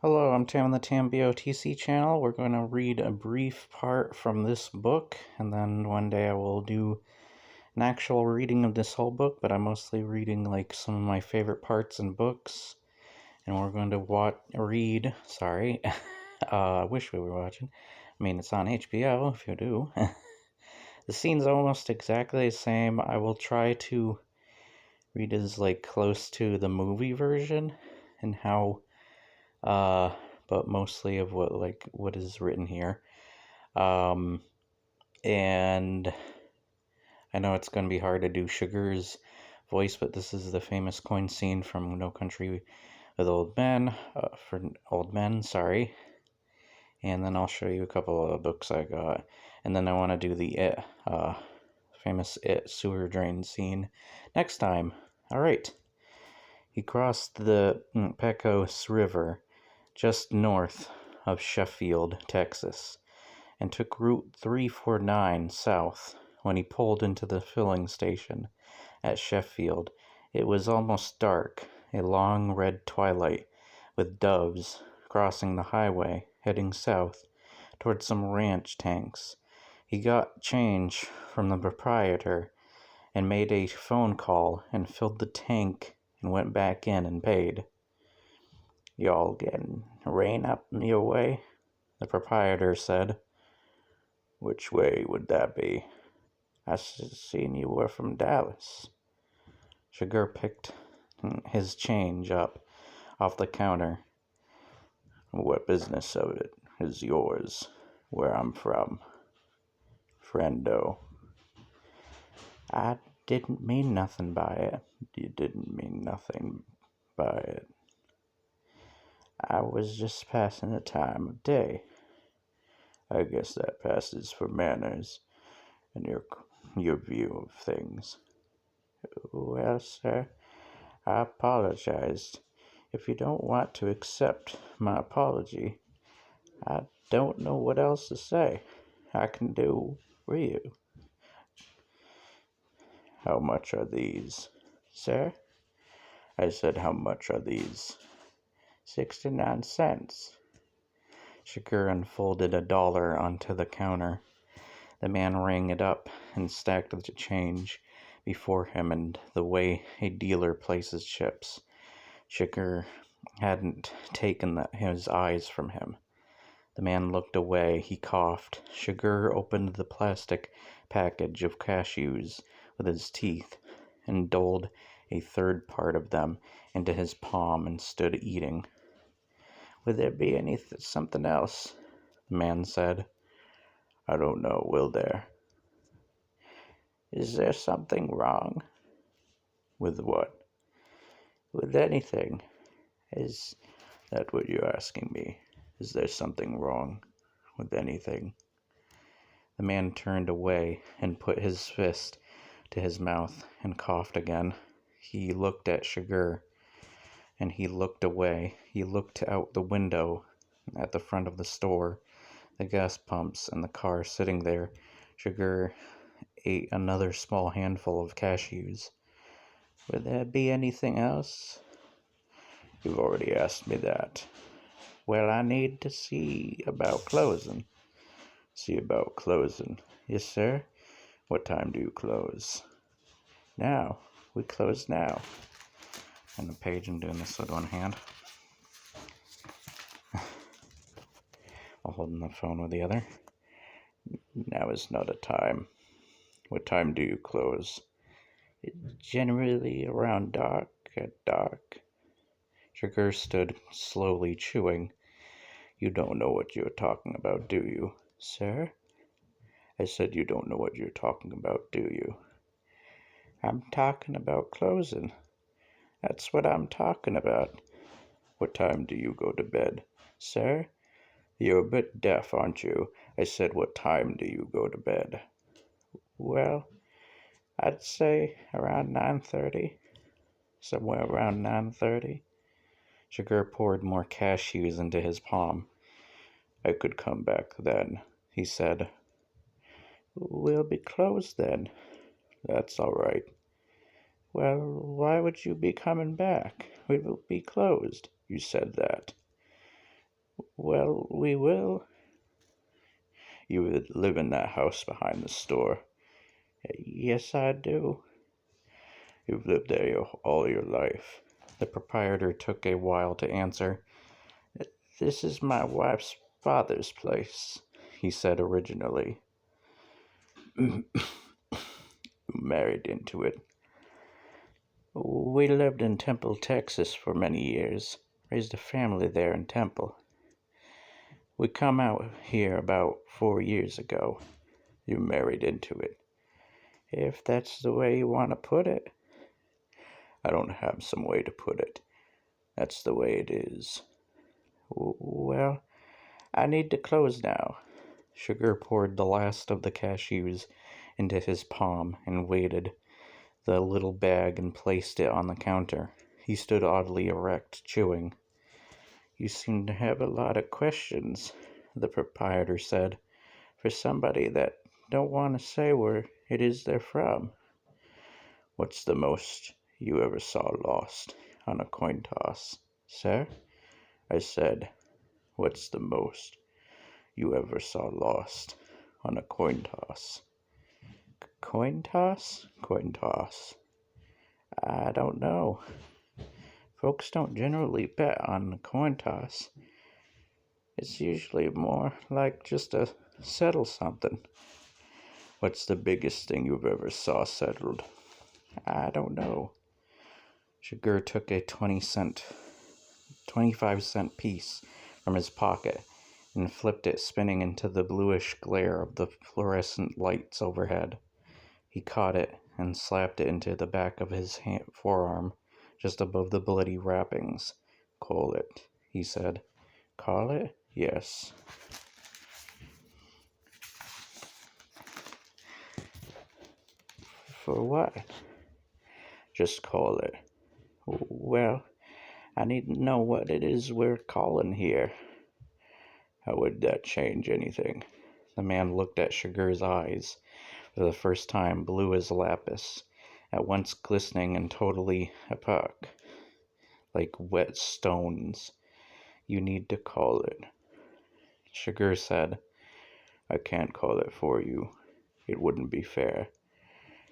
Hello, I'm Tam on the Tam BOTC channel. We're going to read a brief part from this book, and then one day I will do an actual reading of this whole book, but I'm mostly reading like some of my favorite parts in books. And we're going to I wish we were watching. I mean, it's on HBO if you do. The scene's almost exactly the same. I will try to read as like close to the movie version and how uh but mostly of what is written here. Um and I know it's going to be hard to do Sugar's voice, but this is the famous coin scene from No Country with Old Men, for Old Men, sorry. And then I'll show you a couple of books I got. And then I want to do the famous It sewer drain scene next time. All right. He crossed the Pecos River just north of Sheffield, Texas, and took Route 349 south. When he pulled into the filling station at Sheffield, it was almost dark, a long red twilight, with doves crossing the highway, heading south toward some ranch tanks. He got change from the proprietor and made a phone call and filled the tank and went back in and paid. "Y'all getting rain up your way?" the proprietor said. "Which way would that be? I seen you were from Dallas." Sugar picked his change up off the counter. "What business of it is yours where I'm from, friendo?" "I didn't mean nothing by it." "You didn't mean nothing by it." "I was just passing the time of day." "I guess that passes for manners and your view of things." "Well, sir, I apologized. If you don't want to accept my apology, I don't know what else to say I can do for you." "How much are these?" "Sir?" "I said, how much are these?" 69 cents. Sugar unfolded $1 onto the counter. The man rang it up and stacked the change before him in the way a dealer places chips. Sugar hadn't taken his eyes from him. The man looked away. He coughed. Sugar opened the plastic package of cashews with his teeth and doled a third part of them into his palm and stood eating. "Would there be something else?" the man said. "I don't know, will there?" "Is there something wrong?" "With what?" "With anything. Is that what you're asking me? Is there something wrong with anything?" The man turned away and put his fist to his mouth and coughed again. He looked at Sugar, and he looked away. He looked out the window at the front of the store, the gas pumps, and the car sitting there. Sugar ate another small handful of cashews. "Would there be anything else?" "You've already asked me that." "Well, I need to see about closing." "See about closing?" "Yes, sir." "What time do you close?" "Now. We close now." On the page, I'm doing this with one hand while holding the phone with the other. "Now is not a time." "What time do you close?" "Generally around dark, at dark." Sugar stood slowly chewing. "You don't know what you're talking about, do you?" "Sir?" "I said you don't know what you're talking about, do you?" "I'm talking about closing. That's what I'm talking about." "What time do you go to bed?" "Sir?" "You're a bit deaf, aren't you? I said, what time do you go to bed?" "Well, I'd say around 9:30. Somewhere around 9:30. Sugar poured more cashews into his palm. "I could come back then," he said. "We'll be closed then." "That's all right." "Well, why would you be coming back? We will be closed." "You said that." Well, we will. You live in that house behind the store. Yes, I do. You've lived there all your life. The proprietor took a while to answer. This is my wife's father's place, he said originally. You married into it. We lived in Temple, Texas for many years. Raised a family there in Temple. We come out here about 4 years ago. You married into it. If that's the way you want to put it. I don't have some way to put it. That's the way it is. Well, I need to close now. Sugar poured the last of the cashews into his palm and weighted the little bag and placed it on the counter. He stood oddly erect, chewing. You seem to have a lot of questions, the proprietor said, for somebody that don't want to say where it is they're from. What's the most you ever saw lost on a coin toss, sir? I said, what's the most you ever saw lost on a coin toss? Coin toss? Coin toss. I don't know. Folks don't generally bet on the coin toss. It's usually more like just to settle something. What's the biggest thing you've ever saw settled? I don't know. Sugar took a 25-cent piece from his pocket and flipped it, spinning into the bluish glare of the fluorescent lights overhead. He caught it and slapped it into the back of his forearm, just above the bloody wrappings. Call it, he said. Call it? Yes. For what? Just call it. Well, I need to know what it is we're calling here. How would that change anything? The man looked at Sugar's eyes, for the first time blue as lapis, at once glistening and totally opaque, like wet stones. You need to call it. Sugar said, I can't call it for you. It wouldn't be fair.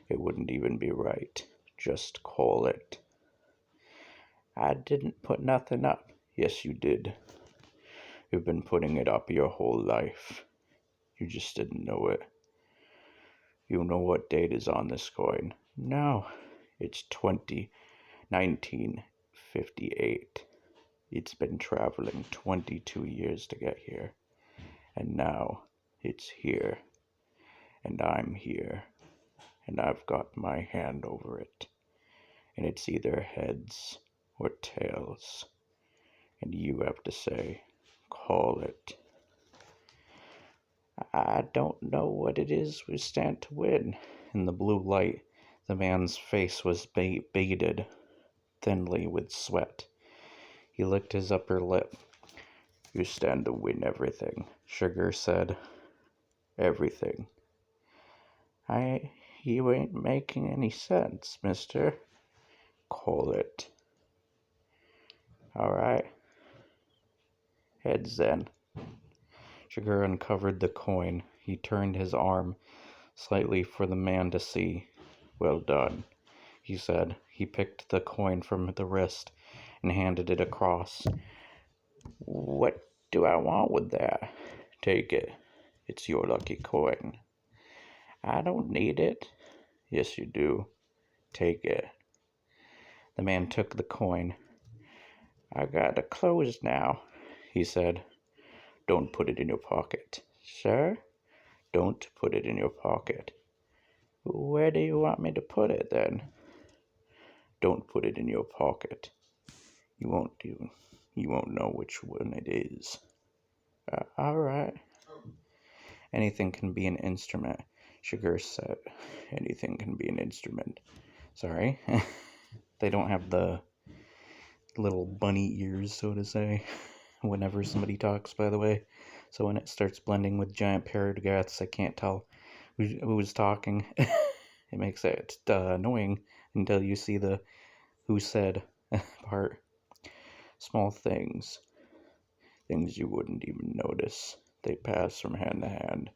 It wouldn't even be right. Just call it. I didn't put nothing up. Yes, you did. You've been putting it up your whole life. You just didn't know it. You know what date is on this coin? No, it's 1958. It's been traveling 22 years to get here. And now it's here. And I'm here. And I've got my hand over it. And it's either heads or tails. And you have to say, call it. I don't know what it is we stand to win. In the blue light, the man's face was beaded thinly with sweat. He licked his upper lip. You stand to win everything, Sugar said. Everything. You ain't making any sense, mister. Call it. All right. Heads then. Sugar uncovered the coin. He turned his arm slightly for the man to see. Well done, he said. He picked the coin from the wrist and handed it across. What do I want with that? Take it. It's your lucky coin. I don't need it. Yes, you do. Take it. The man took the coin. I gotta close now, he said. Don't put it in your pocket. Sir? Don't put it in your pocket. Where do you want me to put it, then? Don't put it in your pocket. You won't know which one it is. All right. Anything can be an instrument, Sugar said. Anything can be an instrument. Sorry. They don't have the little bunny ears, so to say, whenever somebody talks, by the way. So when it starts blending with giant parrots, I can't tell who's talking. It makes it annoying until you see the who said part. Small things. things you wouldn't even notice. They pass from hand to hand.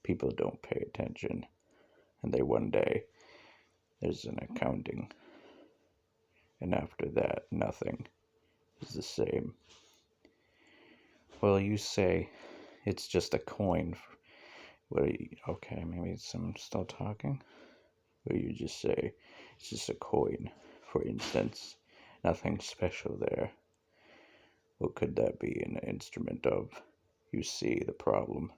People don't pay attention. And they one day, there's an accounting. And after that, nothing is the same. Well, you say it's just a coin. Okay, maybe someone's still talking. Or you just say it's just a coin, for instance. Nothing special there. What could that be an instrument of? You see the problem.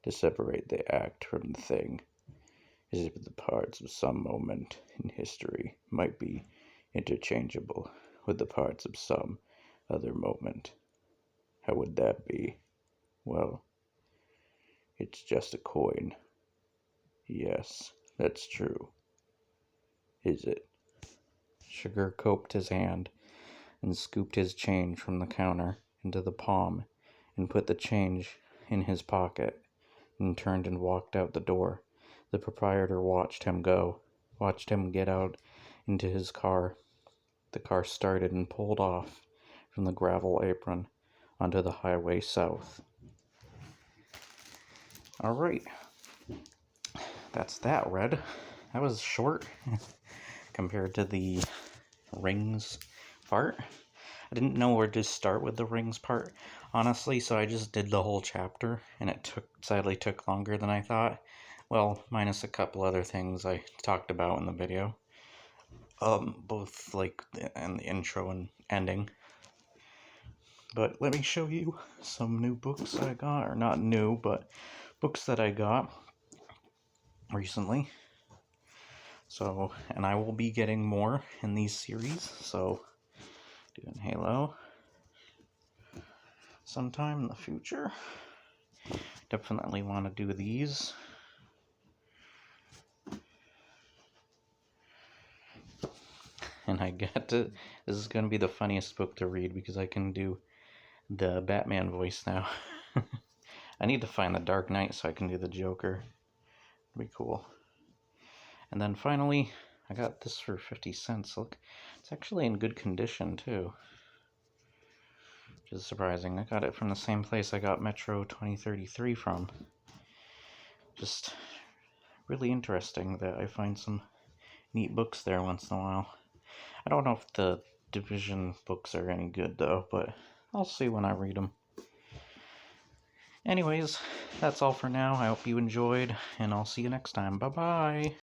To separate the act from the thing, as if the parts of some moment in history might be interchangeable with the parts of some other moment. How would that be? Well, it's just a coin. Yes, that's true. Is it? Sugar coped his hand and scooped his change from the counter into the palm and put the change in his pocket and turned and walked out the door. The proprietor watched him go, watched him get out into his car. The car started and pulled off from the gravel apron onto the highway south. All right, that's that read. That was short compared to the rings part. I didn't know where to start with the rings part, honestly, so I just did the whole chapter, and it sadly took longer than I thought. Well, minus a couple other things I talked about in the video. Both like in the intro and ending. But let me show you some new books I got, or not new, but books that I got recently. So, and I will be getting more in these series, so doing Halo sometime in the future. Definitely want to do these. And this is going to be the funniest book to read because I can do the Batman voice now. I need to find the Dark Knight so I can do the Joker. It'd be cool. And then finally, I got this for 50 cents. Look, it's actually in good condition too. Which is surprising. I got it from the same place I got Metro 2033 from. Just really interesting that I find some neat books there once in a while. I don't know if the Division books are any good though, but I'll see when I read them. Anyways, that's all for now. I hope you enjoyed, and I'll see you next time. Bye-bye!